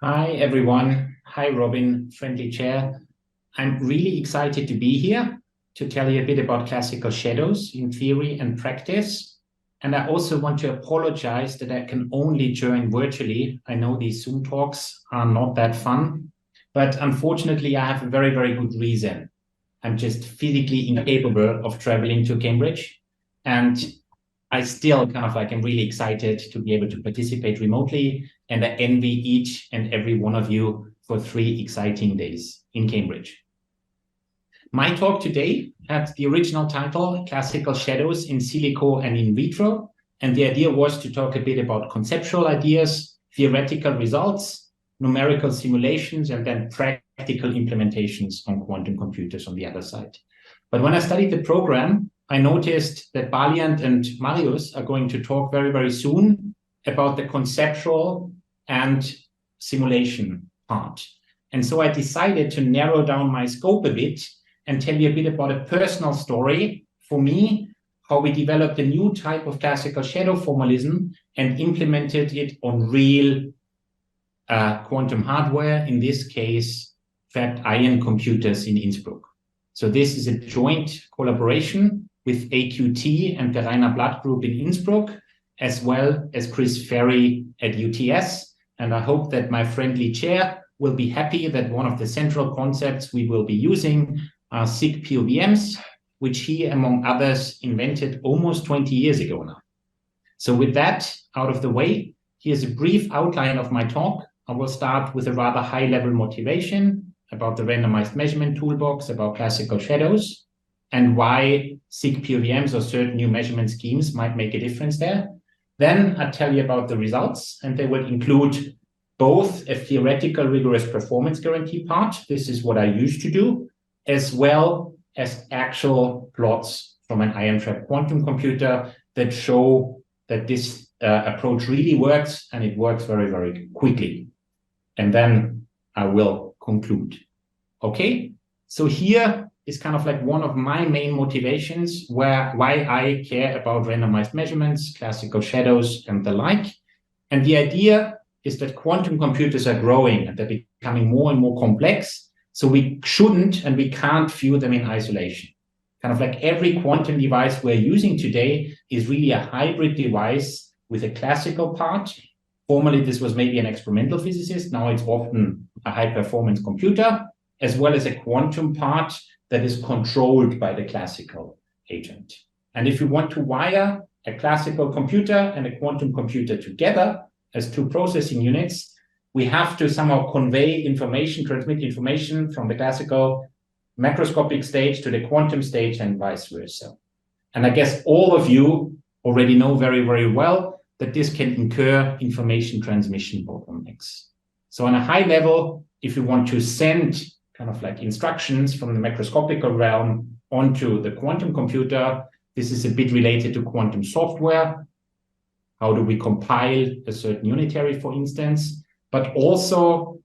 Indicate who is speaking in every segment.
Speaker 1: Hi, everyone. Hi, Robin, friendly chair. I'm really excited to be here to tell you a bit about classical shadows in theory and practice. And I also want to apologize that I can only join virtually. I know these Zoom talks are not that fun, but unfortunately, I have a very, very good reason. I'm just physically incapable of traveling to Cambridge. And I still am really excited to be able to participate remotely, and I envy each and every one of you for 3 exciting days in Cambridge. My talk today had the original title, Classical Shadows in Silico and in Vitro, and the idea was to talk a bit about conceptual ideas, theoretical results, numerical simulations, and then practical implementations on quantum computers on the other side. But when I studied the program, I noticed that Baliant and Marius are going to talk very, very soon about the conceptual and simulation part. And so I decided to narrow down my scope a bit and tell you a bit about a personal story for me, how we developed a new type of classical shadow formalism and implemented it on real quantum hardware, in this case, trapped ion computers in Innsbruck. So this is a joint collaboration with AQT and the Rainer Blatt Group in Innsbruck, as well as Chris Ferry at UTS. And I hope that my friendly chair will be happy that one of the central concepts we will be using are SIG POVMs, which he, among others, invented almost 20 years ago now. So with that out of the way, here's a brief outline of my talk. I will start with a rather high-level motivation about the randomized measurement toolbox, about classical shadows, and why SIG POVMs or certain new measurement schemes might make a difference there. Then I'll tell you about the results, and they will include both a theoretical rigorous performance guarantee part, this is what I used to do, as well as actual plots from an ion trap quantum computer that show that this approach really works, and it works very, very quickly. And then I will conclude. Okay, so here is one of my main motivations why I care about randomized measurements, classical shadows, and the like. And the idea is that quantum computers are growing and they're becoming more and more complex. So we shouldn't and we can't view them in isolation. Every quantum device we're using today is really a hybrid device with a classical part. Formerly, this was maybe an experimental physicist. Now it's often a high-performance computer, as well as a quantum part that is controlled by the classical agent. And if you want to wire a classical computer and a quantum computer together as 2 processing units, we have to somehow convey information, transmit information from the classical macroscopic stage to the quantum stage and vice versa. And I guess all of you already know very, very well that this can incur information transmission bottlenecks. So on a high level, if you want to send instructions from the macroscopical realm onto the quantum computer, this is a bit related to quantum software. How do we compile a certain unitary, for instance? But also,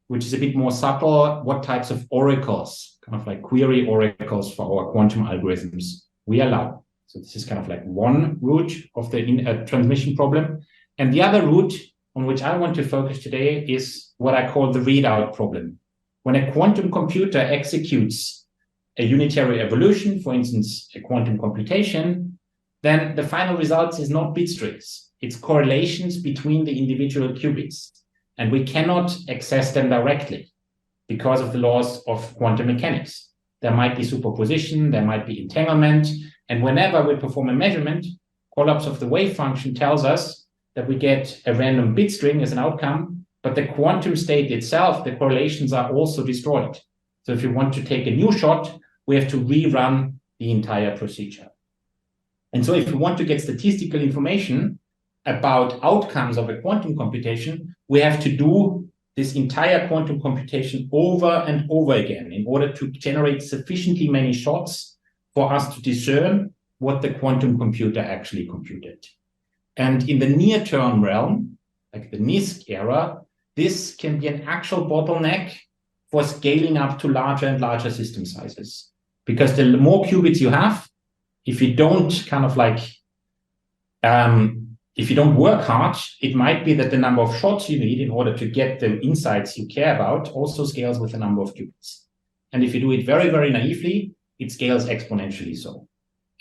Speaker 1: which is a bit more subtle, what types of oracles, query oracles for our quantum algorithms we allow. So this is one route of the transmission problem. And the other route on which I want to focus today is what I call the readout problem. When a quantum computer executes a unitary evolution, for instance, a quantum computation, then the final result is not bit strings. It's correlations between the individual qubits. And we cannot access them directly because of the laws of quantum mechanics. There might be superposition, there might be entanglement. And whenever we perform a measurement, collapse of the wave function tells us that we get a random bit string as an outcome, but the quantum state itself, the correlations are also destroyed. So if you want to take a new shot, we have to rerun the entire procedure. And so if we want to get statistical information about outcomes of a quantum computation, we have to do this entire quantum computation over and over again in order to generate sufficiently many shots for us to discern what the quantum computer actually computed. And in the near-term realm, like the NISQ era, this can be an actual bottleneck for scaling up to larger and larger system sizes. Because the more qubits you have, if you don't if you don't work hard, it might be that the number of shots you need in order to get the insights you care about also scales with the number of qubits. And if you do it very, very naively, it scales exponentially so.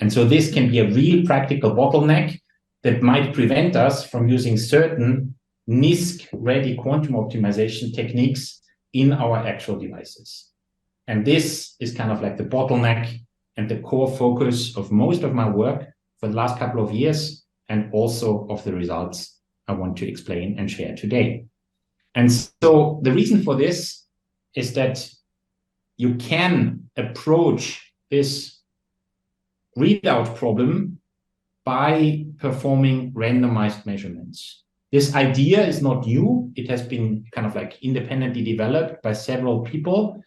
Speaker 1: And so this can be a real practical bottleneck that might prevent us from using certain NISQ-ready quantum optimization techniques in our actual devices. And this is kind of like the bottleneck and the core focus of most of my work for the last couple of years, and also of the results I want to explain and share today. And so the reason for this is that you can approach this readout problem by performing randomized measurements. This idea is not new. It has been kind of like independently developed by several people.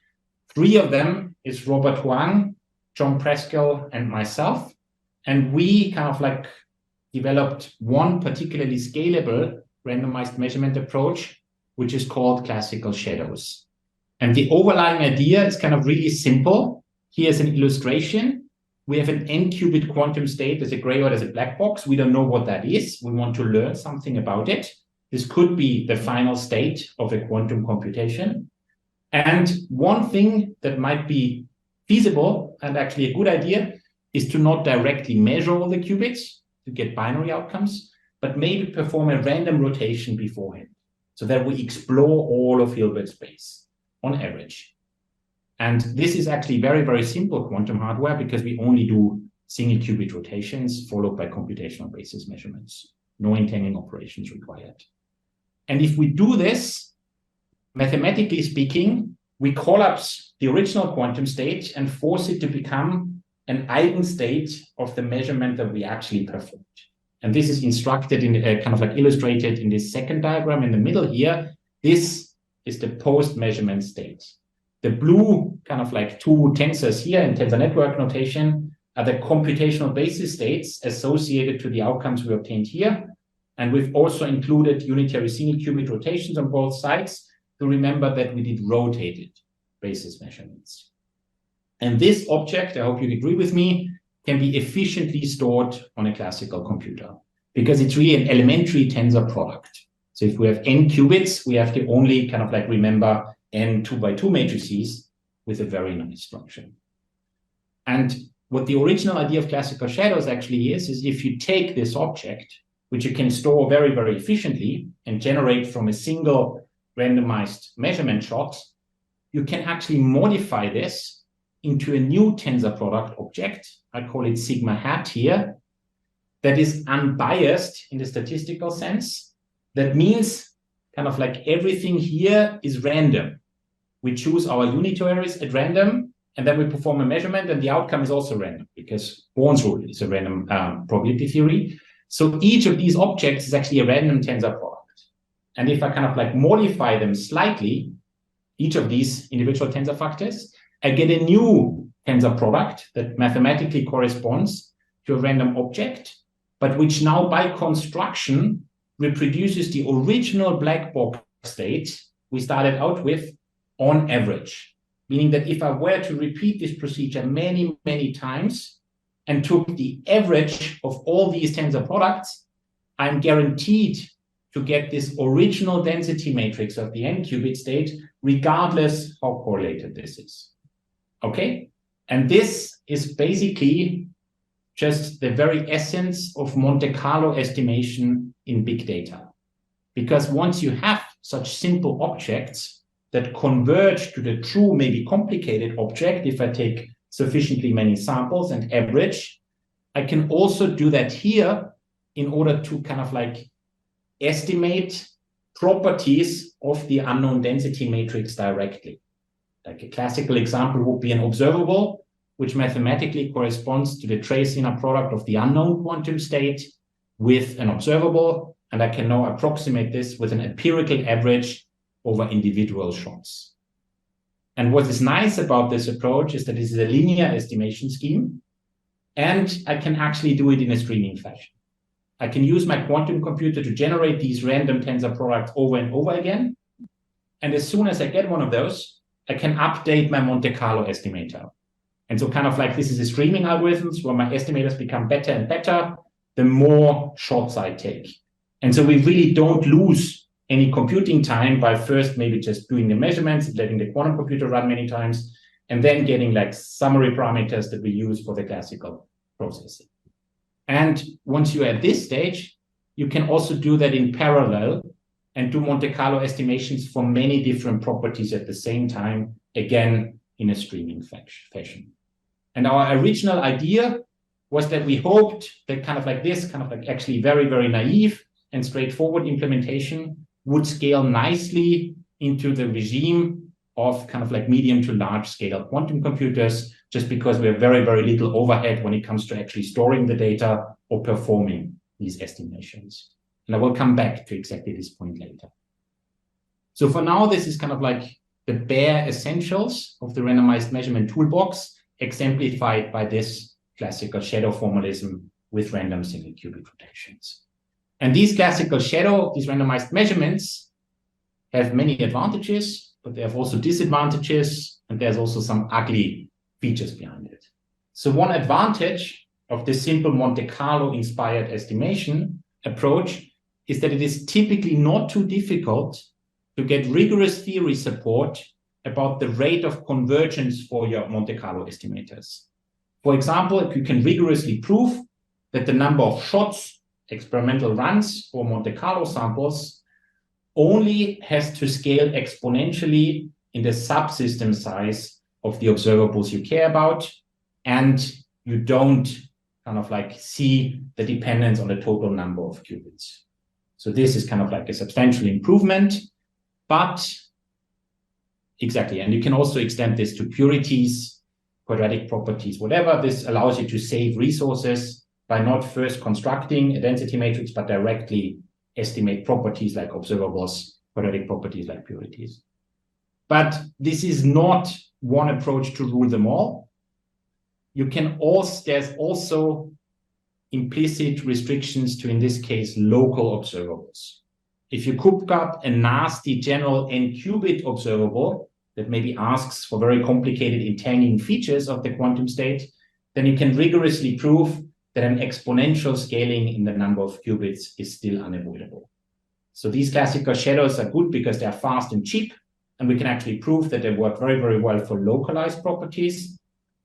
Speaker 1: 3 of them is Robert Kueng, John Preskill, and myself. And we kind of like developed one particularly scalable randomized measurement approach, which is called classical shadows. And the overlying idea is kind of really simple. Here's an illustration. We have an n-qubit quantum state. There's a gray or there's a black box. We don't know what that is. We want to learn something about it. This could be the final state of a quantum computation. And one thing that might be feasible and actually a good idea is to not directly measure all the qubits to get binary outcomes, but maybe perform a random rotation beforehand so that we explore all of Hilbert space on average. And this is actually very, very simple quantum hardware because we only do single qubit rotations followed by computational basis measurements. No entangling operations required. And if we do this, mathematically speaking, we collapse the original quantum state and force it to become an eigenstate of the measurement that we actually performed. And this is instructed in kind of like illustrated in this second diagram in the middle here. This is the post-measurement state. The blue kind of like 2 tensors here in tensor network notation are the computational basis states associated to the outcomes we obtained here. And we've also included unitary single qubit rotations on both sides to remember that we did rotated basis measurements. And this object, I hope you agree with me, can be efficiently stored on a classical computer because it's really an elementary tensor product. So if we have n qubits, we have to only kind of like remember n 2x2 matrices with a very nice structure. And what the original idea of classical shadows actually is if you take this object, which you can store very, very efficiently and generate from a single randomized measurement shot, you can actually modify this into a new tensor product object. I call it sigma hat here, that is unbiased in the statistical sense. That means kind of like everything here is random. We choose our unitaries at random, and then we perform a measurement, and the outcome is also random because Born's rule is a random probability theory. So each of these objects is actually a random tensor product. And if I kind of like modify them slightly, each of these individual tensor factors, I get a new tensor product that mathematically corresponds to a random object, but which now by construction reproduces the original black box state we started out with on average. Meaning that if I were to repeat this procedure many, many times and took the average of all these tensor products, I'm guaranteed to get this original density matrix of the n-qubit state, regardless how correlated this is. Okay? And this is basically just the very essence of Monte Carlo estimation in big data. Because once you have such simple objects that converge to the true, maybe complicated object, if I take sufficiently many samples and average, I can also do that here in order to kind of like estimate properties of the unknown density matrix directly. Like a classical example would be an observable, which mathematically corresponds to the trace inner product of the unknown quantum state with an observable, and I can now approximate this with an empirical average over individual shots. And what is nice about this approach is that this is a linear estimation scheme, and I can actually do it in a streaming fashion. I can use my quantum computer to generate these random tensor products over and over again. And as soon as I get one of those, I can update my Monte Carlo estimator. And so kind of like this is a streaming algorithms where my estimators become better and better. the more shots I take. And so we really don't lose any computing time by first maybe just doing the measurements, letting the quantum computer run many times, and then getting like summary parameters that we use for the classical processing. And once you're at this stage, you can also do that in parallel and do Monte Carlo estimations for many different properties at the same time, again, in a streaming fashion. And our original idea was that we hoped that kind of like this, kind of like actually very, very naive and straightforward implementation would scale nicely into the regime of kind of like medium to large scale quantum computers, just because we have very, very little overhead when it comes to actually storing the data or performing these estimations. And I will come back to exactly this point later. So for now, this is kind of like the bare essentials of the randomized measurement toolbox, exemplified by this classical shadow formalism with random single qubit rotations. And these these randomized measurements have many advantages, but they have also disadvantages, and there's also some ugly features behind it. So one advantage of this simple Monte Carlo inspired estimation approach is that it is typically not too difficult to get rigorous theory support about the rate of convergence for your Monte Carlo estimators. For example, if you can rigorously prove that the number of shots, experimental runs for Monte Carlo samples only has to scale exponentially in the subsystem size of the observables you care about, and you don't kind of like see the dependence on the total number of qubits. So this is kind of like a substantial improvement, but exactly, and you can also extend this to purities, quadratic properties, whatever. This allows you to save resources by not first constructing a density matrix, but directly estimate properties like observables, quadratic properties like purities. But this is not one approach to rule them all. You can also, there's also implicit restrictions to, in this case, local observables. If you cook up a nasty general n-qubit observable that maybe asks for very complicated entangling features of the quantum state, then you can rigorously prove that an exponential scaling in the number of qubits is still unavoidable. So these classical shadows are good because they are fast and cheap, and we can actually prove that they work very, very well for localized properties.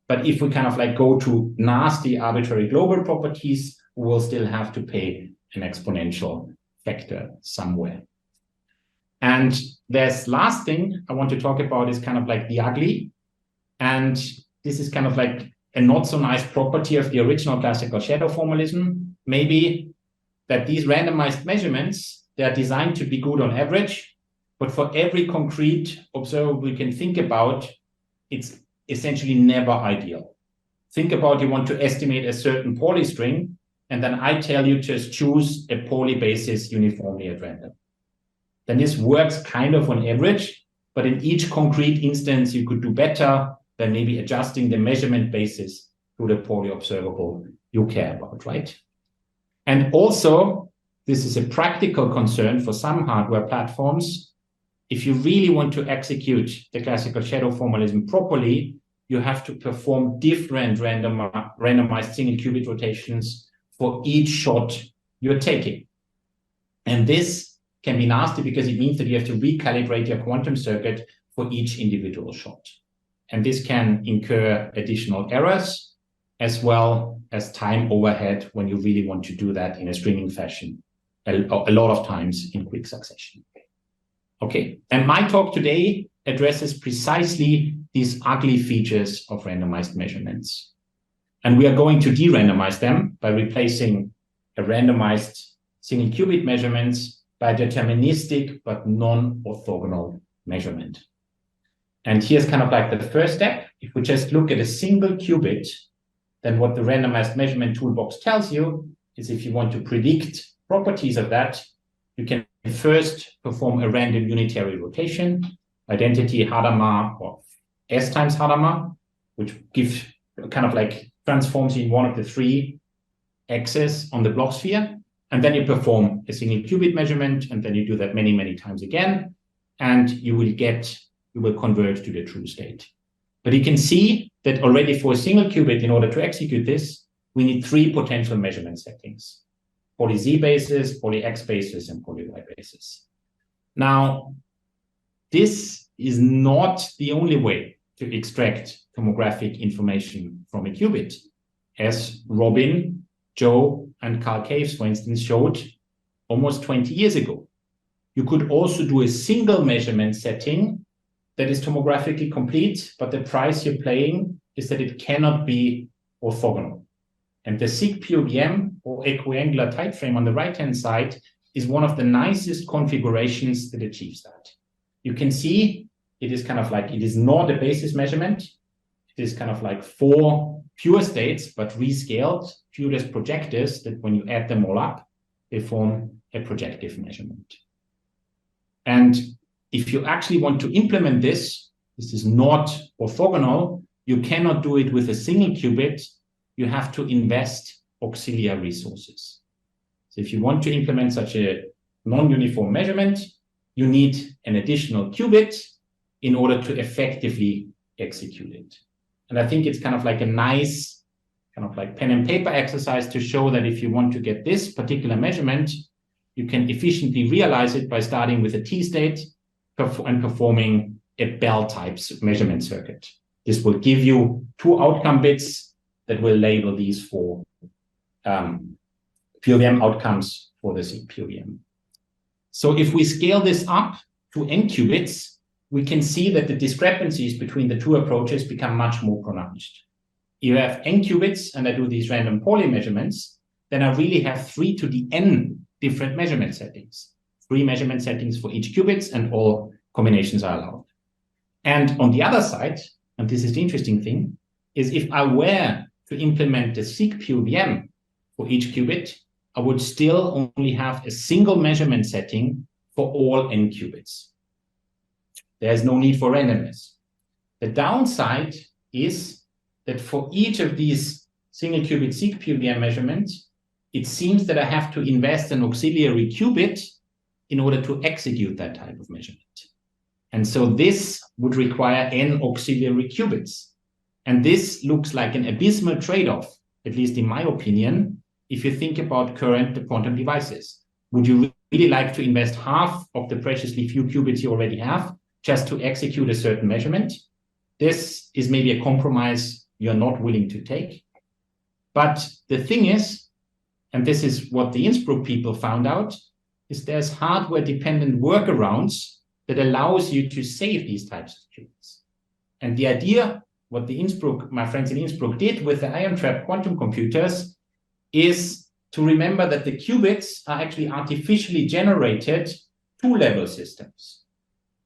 Speaker 1: But if we kind of like go to nasty arbitrary global properties, we will still have to pay an exponential factor somewhere. And this last thing I want to talk about is kind of like the ugly. And this is kind of like a not so nice property of the original classical shadow formalism, maybe, that these randomized measurements, they are designed to be good on average, but for every concrete observable we can think about, it's essentially never ideal. Think about, you want to estimate a certain Pauli string, and then I tell you just choose a Pauli basis uniformly at random. Then this works kind of on average, but in each concrete instance, you could do better than maybe adjusting the measurement basis to the Pauli observable you care about, right? And also, this is a practical concern for some hardware platforms. If you really want to execute the classical shadow formalism properly, you have to perform different randomized single qubit rotations for each shot you're taking. And this can be nasty because it means that you have to recalibrate your quantum circuit for each individual shot. And this can incur additional errors as well as time overhead when you really want to do that in a streaming fashion, a lot of times in quick succession. Okay, and my talk today addresses precisely these ugly features of randomized measurements. And we are going to de-randomize them by replacing a randomized single qubit measurements by deterministic but non-orthogonal measurement. And here's kind of like the first step. If we just look at a single qubit, then what the randomized measurement toolbox tells you is if you want to predict properties of that, you can first perform a random unitary rotation, identity Hadamard or S times Hadamard, which gives kind of like transforms in one of the three axes on the Bloch sphere. And then you perform a single qubit measurement, and then you do that many, many times again, and you will converge to the true state. But you can see that already for a single qubit, in order to execute this, we need three potential measurement settings: poly Z basis, poly X basis, and poly Y basis. Now, this is not the only way to extract tomographic information from a qubit, as Robin, Joe, and Carl Caves, for instance, showed almost 20 years ago. You could also do a single measurement setting that is tomographically complete, but the price you're paying is that it cannot be orthogonal. And the SIG-POVM, or equiangular tight frame on the right-hand side, is one of the nicest configurations that achieves that. You can see it is kind of like, it is not a basis measurement. It is kind of like 4 pure states, but rescaled, viewed as projectors, that when you add them all up, they form a projective measurement. And if you actually want to implement this, this is not orthogonal, you cannot do it with a single qubit. You have to invest auxiliary resources. So if you want to implement such a non-uniform measurement, you need an additional qubit in order to effectively execute it. And I think it's kind of like a nice kind of like pen and paper exercise to show that if you want to get this particular measurement, you can efficiently realize it by starting with a T state and performing a Bell type measurement circuit. This will give you 2 outcome bits that will label these 4 POVM outcomes for the SIG-POVM. So if we scale this up to n qubits, we can see that the discrepancies between the 2 approaches become much more pronounced. If you have n qubits and I do these random poly measurements, then I really have 3 to the n different measurement settings. 3 measurement settings for each qubits, and all combinations are allowed. And on the other side, and this is the interesting thing, is if I were to implement the SIG-POVM for each qubit, I would still only have a single measurement setting for all n qubits. There's no need for randomness. The downside is that for each of these single qubit SIG-POVM measurements, it seems that I have to invest an auxiliary qubit in order to execute that type of measurement. And so this would require n auxiliary qubits. And this looks like an abysmal trade-off, at least in my opinion, if you think about current quantum devices. Would you really like to invest half of the preciously few qubits you already have just to execute a certain measurement? This is maybe a compromise you're not willing to take. But the thing is, and this is what the Innsbruck people found out, is there's hardware-dependent workarounds that allows you to save these types of qubits. And the idea, what the my friends in Innsbruck did with the ion trap quantum computers, is to remember that the qubits are actually artificially generated 2-level systems.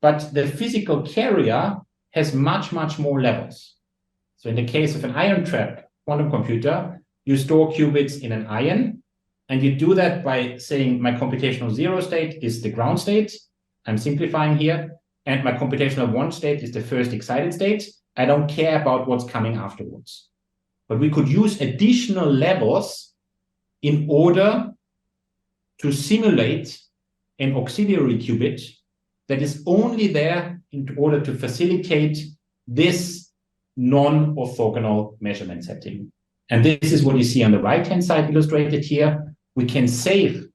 Speaker 1: But the physical carrier has much, much more levels. So in the case of an ion trap quantum computer, you store qubits in an ion, and you do that by saying my computational 0 state is the ground state. I'm simplifying here. And my computational 1 state is the first excited state. I don't care about what's coming afterwards. But we could use additional levels in order to simulate an auxiliary qubit that is only there in order to facilitate this non-orthogonal measurement setting. And this is what you see on the right-hand side illustrated here. We can save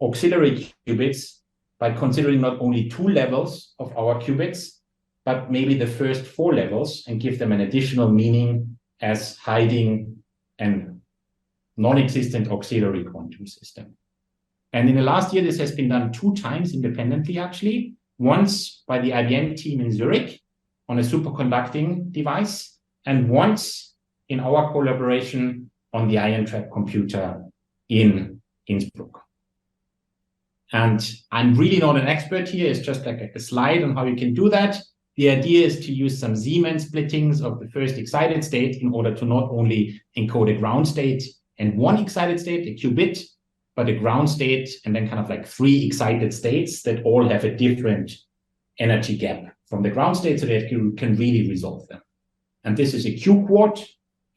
Speaker 1: auxiliary qubits by considering not only 2 levels of our qubits, but maybe the first 4 levels, and give them an additional meaning as hiding an non-existent auxiliary quantum system. And in the last year, this has been done 2 times independently, actually. Once by the IBM team in Zurich on a superconducting device, and once in our collaboration on the ion trap computer in Innsbruck. And I'm really not an expert here. It's just like a slide on how you can do that. The idea is to use some Zeeman splittings of the first excited state in order to not only encode a ground state and 1 excited state, a qubit, but a ground state and then kind of like 3 excited states that all have a different energy gap from the ground state, so that you can really resolve them. And this is a Q-quart,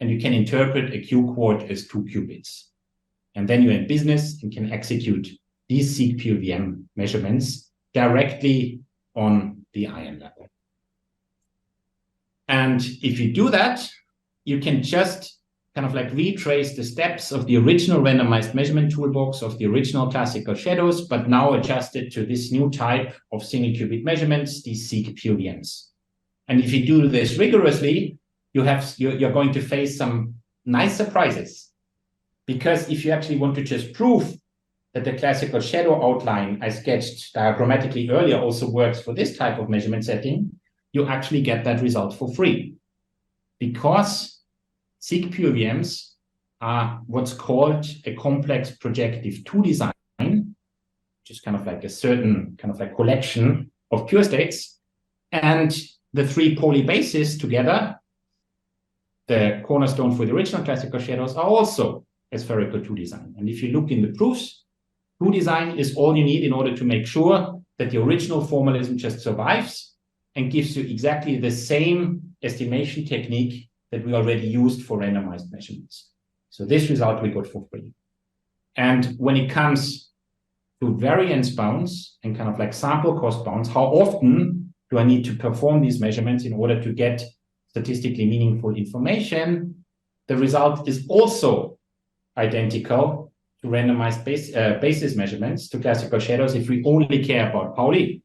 Speaker 1: and you can interpret a Q-quart as 2 qubits. And then you're in business and can execute these SIG-POVM measurements directly on the ion level. And if you do that, you can just kind of like retrace the steps of the original randomized measurement toolbox of the original classical shadows, but now adjusted to this new type of single qubit measurements, these seq POVMs. And if you do this rigorously, you're going to face some nice surprises. Because if you actually want to just prove that the classical shadow outline I sketched diagrammatically earlier also works for this type of measurement setting, you actually get that result for free. Because seq POVMs are what's called a complex projective 2 design, which is kind of like a certain kind of like collection of pure states. And the 3 poly bases together, the cornerstone for the original classical shadows, are also a spherical 2 design. And if you look in the proofs, 2 design is all you need in order to make sure that the original formalism just survives and gives you exactly the same estimation technique that we already used for randomized measurements. So this result we got for free. And when it comes to variance bounds and kind of like sample cost bounds, how often do I need to perform these measurements in order to get statistically meaningful information? The result is also identical to randomized basis measurements to classical shadows if we only care about Pauli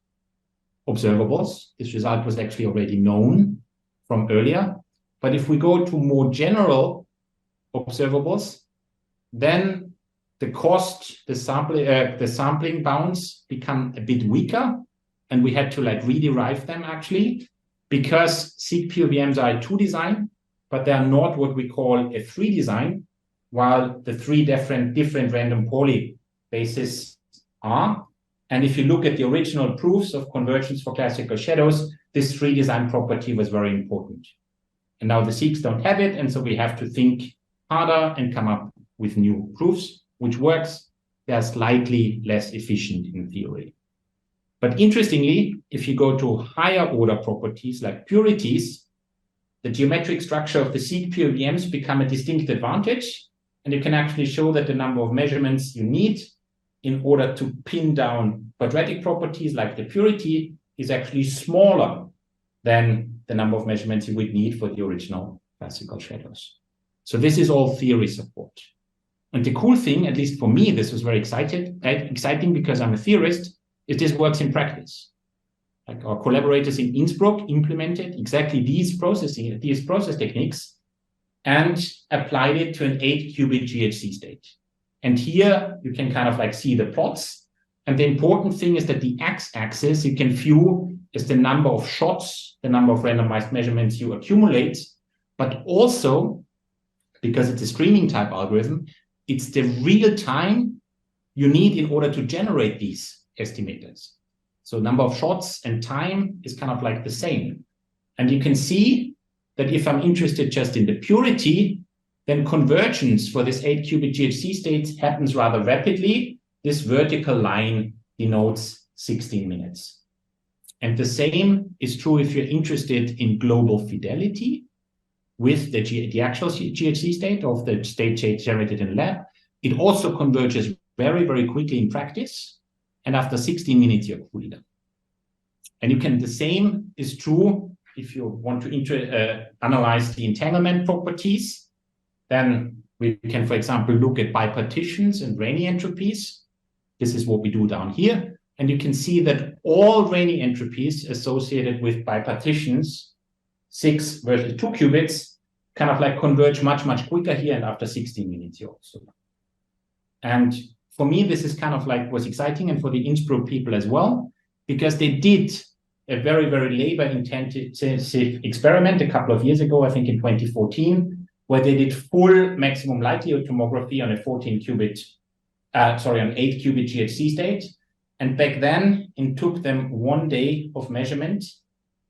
Speaker 1: observables. This result was actually already known from earlier. But if we go to more general observables, then the cost, the sampling bounds become a bit weaker, and we had to like rederive them actually, because seq POVMs are a 2 design, but they are not what we call a 3 design, while the 3 different random poly bases are. And if you look at the original proofs of convergence for classical shadows, this 3 design property was very important. And now the seqs don't have it, and so we have to think harder and come up with new proofs, which works. They are slightly less efficient in theory. But interestingly, if you go to higher order properties like purities, the geometric structure of the seq POVMs become a distinct advantage, and you can actually show that the number of measurements you need in order to pin down quadratic properties like the purity is actually smaller than the number of measurements you would need for the original classical shadows. So this is all theory support. And the cool thing, at least for me, this was very exciting because I'm a theorist, is this works in practice. Like our collaborators in Innsbruck implemented exactly these process techniques and applied it to an 8-qubit GHZ state. And here you can kind of like see the plots. And the important thing is that the x-axis you can view is the number of shots, the number of randomized measurements you accumulate, but also, because it's a streaming type algorithm, it's the real time you need in order to generate these estimators. So number of shots and time is kind of like the same. And you can see that if I'm interested just in the purity, then convergence for this 8-qubit GHZ state happens rather rapidly. This vertical line denotes 16 minutes. And the same is true if you're interested in global fidelity with the actual GHZ state of the state generated in the lab. It also converges very, very quickly in practice. And after 16 minutes, you're fully done. And the same is true if you want to analyze the entanglement properties. Then we can, for example, look at bipartitions and Rayleigh entropies. This is what we do down here. And you can see that all Rayleigh entropies associated with bipartitions, 6 versus 2 qubits, kind of like converge much, much quicker here. And after 16 minutes, you're also done. And for me, this is kind of like was exciting, and for the Innsbruck people as well, because they did a very, very labor-intensive experiment a couple of years ago, I think in 2014, where they did full maximum likelihood tomography on a 8-qubit GHZ state. And back then, it took them 1 day of measurement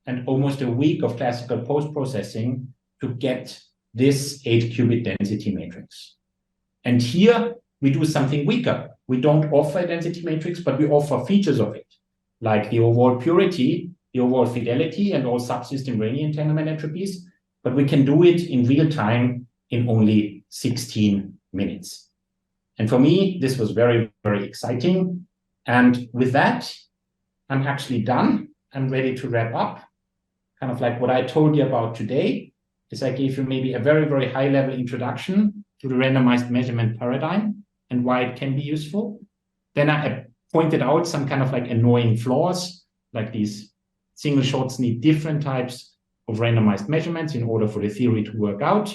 Speaker 1: and almost a week of classical post-processing to get this 8-qubit density matrix. And here, we do something weaker. We don't offer a density matrix, but we offer features of it, like the overall purity, the overall fidelity, and all subsystem Rayleigh entanglement entropies. But we can do it in real time in only 16 minutes. And for me, this was very, very exciting. And with that, I'm actually done. I'm ready to wrap up. Kind of like what I told you about today. is I gave you maybe a very, very high level introduction to the randomized measurement paradigm and why it can be useful. Then I pointed out some kind of like annoying flaws, like these single shots need different types of randomized measurements in order for the theory to work out.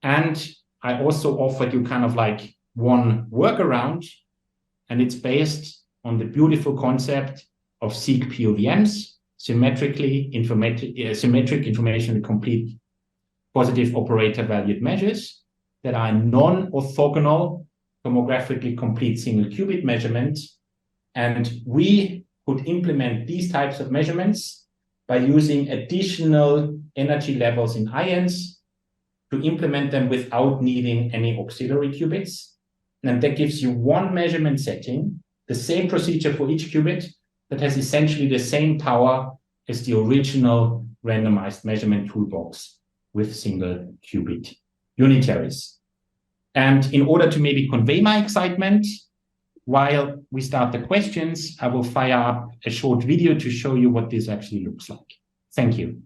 Speaker 1: And I also offered you kind of like one workaround, and it's based on the beautiful concept of seq POVMs, symmetric information complete positive operator valued measures that are non-orthogonal tomographically complete single qubit measurements. And we could implement these types of measurements by using additional energy levels in ions to implement them without needing any auxiliary qubits. And that gives you one measurement setting, the same procedure for each qubit, that has essentially the same power as the original randomized measurement toolbox with single qubit unitaries. And in order to maybe convey my excitement, while we start the questions, I will fire up a short video to show you what this actually looks like. Thank you.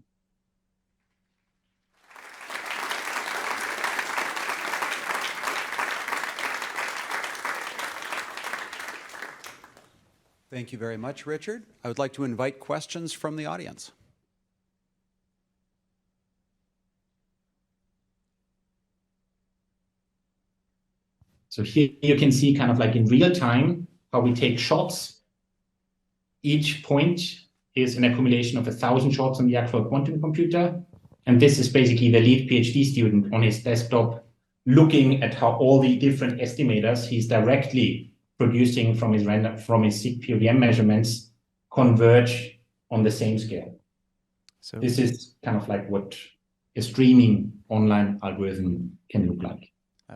Speaker 2: Thank you very much, Richard. I would like to invite questions from the audience.
Speaker 1: So here you can see kind of like in real time how we take shots. Each point is an accumulation of 1,000 shots on the actual quantum computer. And this is basically the lead PhD student on his desktop looking at how all the different estimators he's directly producing from his seq POVM measurements converge on the same scale. So this is kind of like what a streaming online algorithm can look like.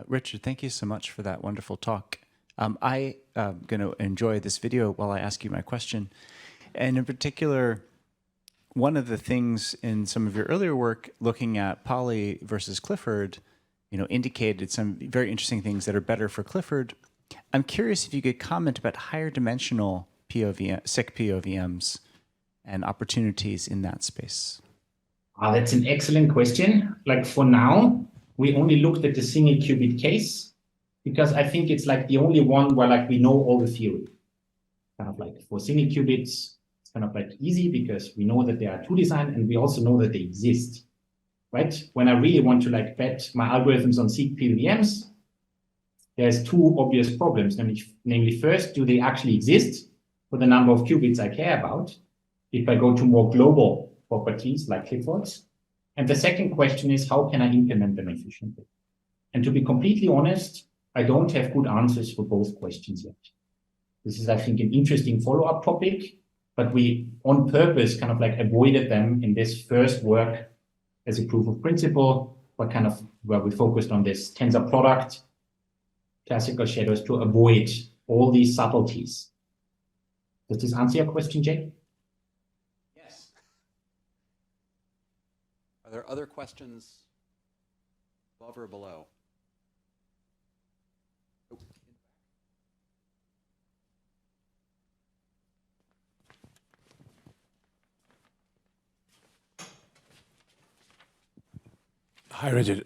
Speaker 3: Richard, thank you so much for that wonderful talk. I am going to enjoy this video while I ask you my question. And in particular, one of the things in some of your earlier work looking at Polly versus Clifford, indicated some very interesting things that are better for Clifford. I'm curious if you could comment about higher dimensional seq POVMs and opportunities in that space.
Speaker 1: That's an excellent question. Like for now, we only looked at the single qubit case because I think it's like the only one where like we know all the theory. Kind of like for single qubits, it's kind of like easy because we know that there are two designs and we also know that they exist, right? When I really want to like bet my algorithms on seq POVMs, there's two obvious problems. Namely, first, do they actually exist for the number of qubits I care about? If I go to more global properties like Clifford's. And the second question is, how can I implement them efficiently? And to be completely honest, I don't have good answers for both questions yet. This is, I think, an interesting follow-up topic, but we on purpose kind of like avoided them in this first work as a proof of principle, where we focused on this tensor product, classical shadows, to avoid all these subtleties. Does this answer your question, Jake?
Speaker 2: Yes. Are there other questions above or below? Oh.
Speaker 4: Hi, Richard.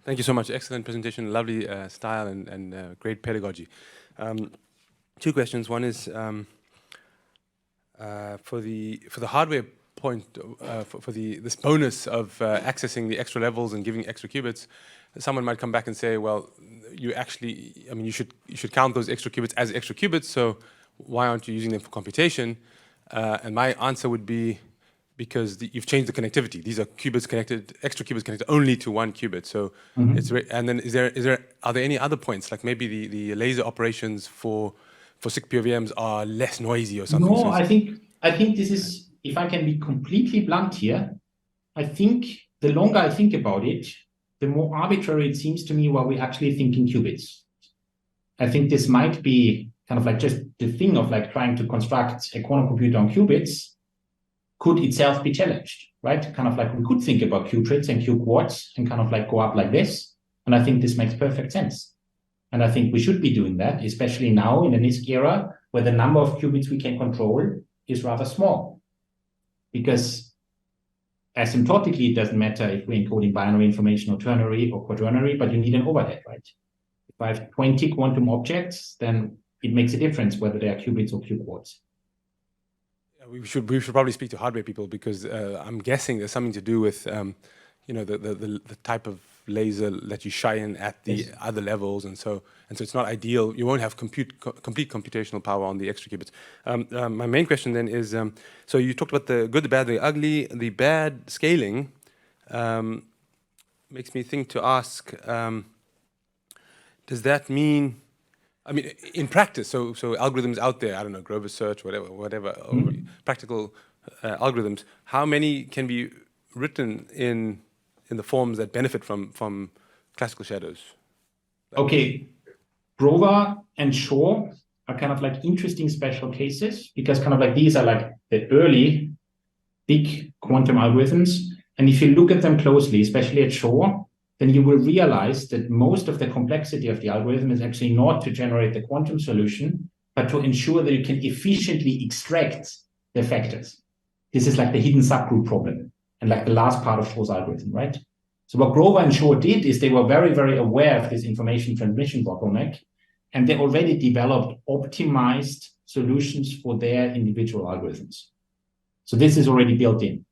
Speaker 4: Thank you so much. Excellent presentation, lovely style and great pedagogy. Two questions. One is for the hardware point, for this bonus of accessing the extra levels and giving extra qubits. Someone might come back and say, well, you should count those extra qubits as extra qubits. So why aren't you using them for computation? And my answer would be, because you've changed the connectivity. These are qubits connected, extra qubits connected only to one qubit. So and then are there any other points, like maybe the laser operations for seq POVMs are less noisy or something?
Speaker 1: No, I think this is, if I can be completely blunt here, I think the longer I think about it, the more arbitrary it seems to me while we actually think in qubits. I think this might be kind of like just the thing of like trying to construct a quantum computer on qubits could itself be challenged, right? Kind of like we could think about qubits and q-quarts and kind of like go up like this. And I think this makes perfect sense. And I think we should be doing that, especially now in the NISQ era, where the number of qubits we can control is rather small. Because asymptotically, it doesn't matter if we're encoding binary information or ternary or quaternary, but you need an overhead, right? If I have 20 quantum objects, then it makes a difference whether they are qubits or q-quarts.
Speaker 4: We should probably speak to hardware people, because I'm guessing there's something to do with the type of laser that you shine at the other levels, and so it's not ideal. You won't have complete computational power on the extra qubits. My main question then is, so you talked about the good, the bad, the ugly. The bad scaling makes me think to ask, does that mean, I mean, in practice, so algorithms out there, I don't know, Grover search, whatever, or practical algorithms, how many can be written in the forms that benefit from classical shadows?
Speaker 1: Okay, Grover and Shor are kind of like interesting special cases, because kind of like these are like the early big quantum algorithms. And if you look at them closely, especially at Shor, then you will realize that most of the complexity of the algorithm is actually not to generate the quantum solution, but to ensure that you can efficiently extract the factors. This is like the hidden subgroup problem, and like the last part of Shor's algorithm, right? So what Grover and Shor did is they were very, very aware of this information transmission bottleneck, and they already developed optimized solutions for their individual algorithms. So this is already built in.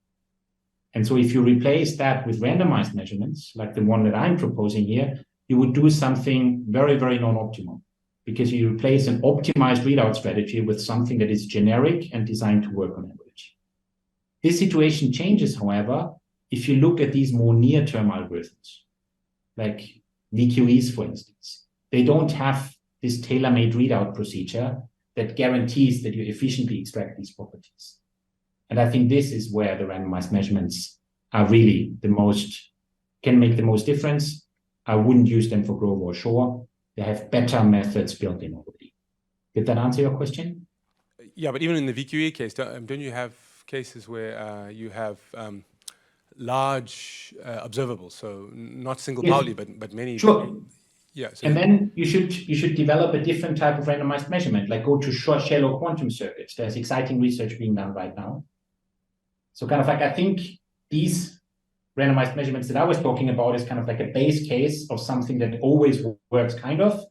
Speaker 1: And so if you replace that with randomized measurements, like the one that I'm proposing here, you would do something very, very non-optimal, because you replace an optimized readout strategy with something that is generic and designed to work on average. This situation changes, however, if you look at these more near-term algorithms, like VQEs, for instance. They don't have this tailor-made readout procedure that guarantees that you efficiently extract these properties. And I think this is where the randomized measurements are really can make the most difference. I wouldn't use them for Grover or Shor. They have better methods built in already. Did that answer your question?
Speaker 4: Yeah, but even in the VQE case, don't you have cases where you have large observables, so not single Pauli, but many.
Speaker 1: Sure.
Speaker 4: Yeah. So
Speaker 1: and then you should develop a different type of randomized measurement, like go to shallow quantum circuits. There's exciting research being done right now. So kind of like, I think these randomized measurements that I was talking about is kind of like a base case of something that always works kind of,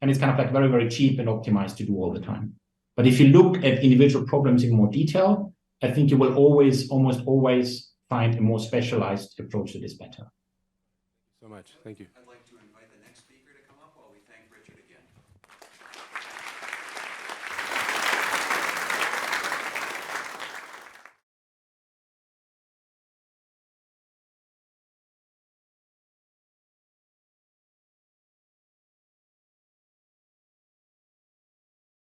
Speaker 1: and it's kind of like very, very cheap and optimized to do all the time. But if you look at individual problems in more detail, I think you will almost always find a more specialized approach that is better.
Speaker 4: Thank you so much. Thank you.